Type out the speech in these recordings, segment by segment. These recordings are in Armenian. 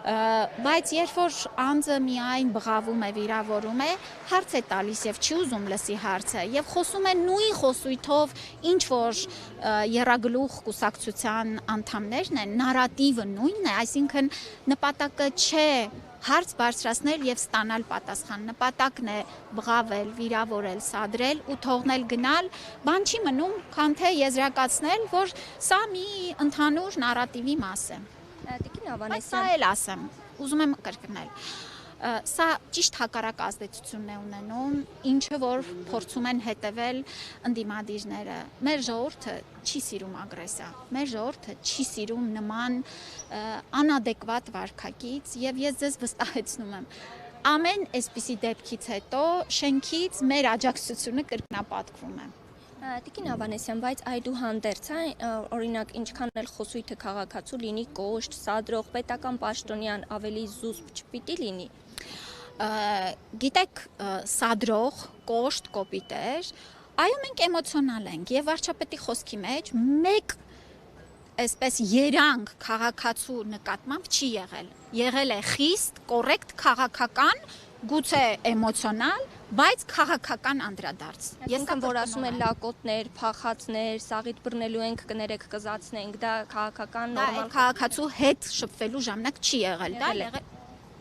Բայց երբ որ անձը միայն բղավում է, վիրավորում է, հարց է տալիս եւ չի ուզում լսի հարցը եւ խոսում է նույն խոսույթով, ինչ որ եռագլուխ կուսակցության անդամներն են, նարատիվը նույնն է, այսինքն նպատակը չէ հարց բարձրացնել եւ ստանալ պատասխան, նպատակն է բղավել, վիրավորել, սադրել ու թողնել գնալ, բան չի մնում, քան թե եզրակացնել, որ սա մի ընդհանուր նարատիվի մաս է։ Տիկին Ավանեսյան, Սա էլ ասեմ, ուզում եմ կրկնել։ Սա ճիշտ հակառակ ազդեցությունն է ունենում, ինչը որ փորձում են հետևել ընդդիմադիրները։ Մեր ժողովուրդը չի սիրում ագրեսիա, մեր ժողովուրդը չի սիրում նման անադեկվատ վարքագիծ եւ ես ձեզ վստահեցնում եմ, ամեն այսպիսի դեպքից հետո շենքից մեր աջակցությունը կրկնապատկվում է։ Տիկին Ավանեսյան, բայց այդուհանդերձ, օրինակ, ինչքան էլ խոսույթը քաղաքացու լինի կոշտ, սադրող, պետական պաշտոնյան ավելի զուսպ չպիտի լինի։ Գիտեք, սադրող, կոշտ, կոպիտեր, այո մենք էմոցիոնալ ենք եւ վարչապետի խոսքի մեջ մեկ այսպես երանգ քաղաքացու նկատմամբ չի եղել։ Եղել է խիստ, կոռեկտ քաղաքական, գուցե էմոցիոնալ, բայց քաղաքական անդրադարձ։ Ես որ ասում են լակոտներ, փախածներ, սաղիթ բռնելու ենք, կներեք կզացնենք, դա քաղաքական նորմալ քաղաքացու հետ շփվելու ժամանակ չի եղել, դա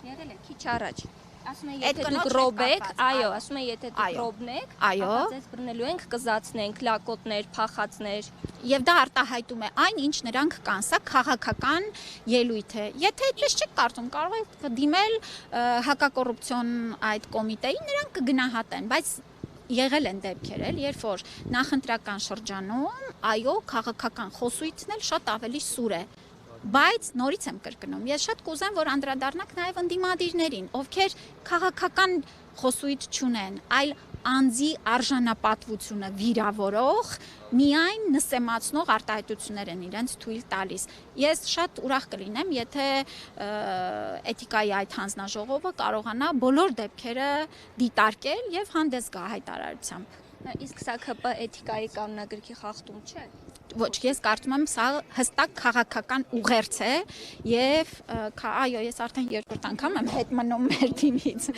եղել է քիչ առաջ։ Ասում են, Այդ եթե դուք կնոջ ռոբեք, հետ այո, ասում են, եթե դուք ռոբնեք, Այո։ ապա ձեզ բռնելու ենք, կզացնենք, լակոտներ, փախածներ։ Եվ դա արտահայտում է այն, ինչ նրանք կան, սա քաղաքական ելույթ է։ Եթե այդպես չեք կարծում, կարող եք դիմել հակակոռուպցիոն այդ կոմիտեին, նրանք կգնահատեն, բայց եղել են դեպքեր, երբ որ նախընտրական շրջանում, այո, քաղաքական խոսույթն էլ շատ ավելի սուր է։ Բայց նորից եմ կրկնում, ես շատ կուզեմ, որ անդրադառնանք նաև ընդդիմադիրներին, ովքեր քաղաքական խոսույթ չունեն, այլ անձի արժանապատվությունը վիրավորող, միայն նսեմացնող արտահայտություններ են իրենց թույլ տալիս։ Ես շատ ուրախ կլինեմ, եթե էթիկայի այդ հանձնաժողովը կարողանա բոլոր դեպքերը դիտարկել եւ հանդես գա հայտարարությամբ։ Իսկ սա ԿՊ էթիկայի կանոնագրքի խախտում չէ։ Ոչ, ես կարծում եմ սա հստակ քաղաքական ուղերձ է եւ այո, ես արդեն երկրորդ անգամ եմ հետ մնում մեր թիմից։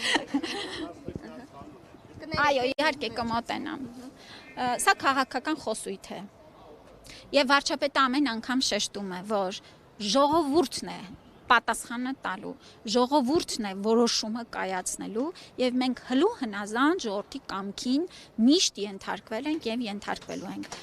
Այո, իհարկե կմոտենամ։ Սա քաղաքական խոսույթ է։ Եվ վարչապետը ամեն անգամ շեշտում է, որ ժողովուրդն է պատասխանը տալու, ժողովուրդն է որոշումը կայացնելու եւ մենք հլու հնազանդ ժողովրդի կամքին միշտ ենթարկվել ենք եւ ենթարկվելու ենք։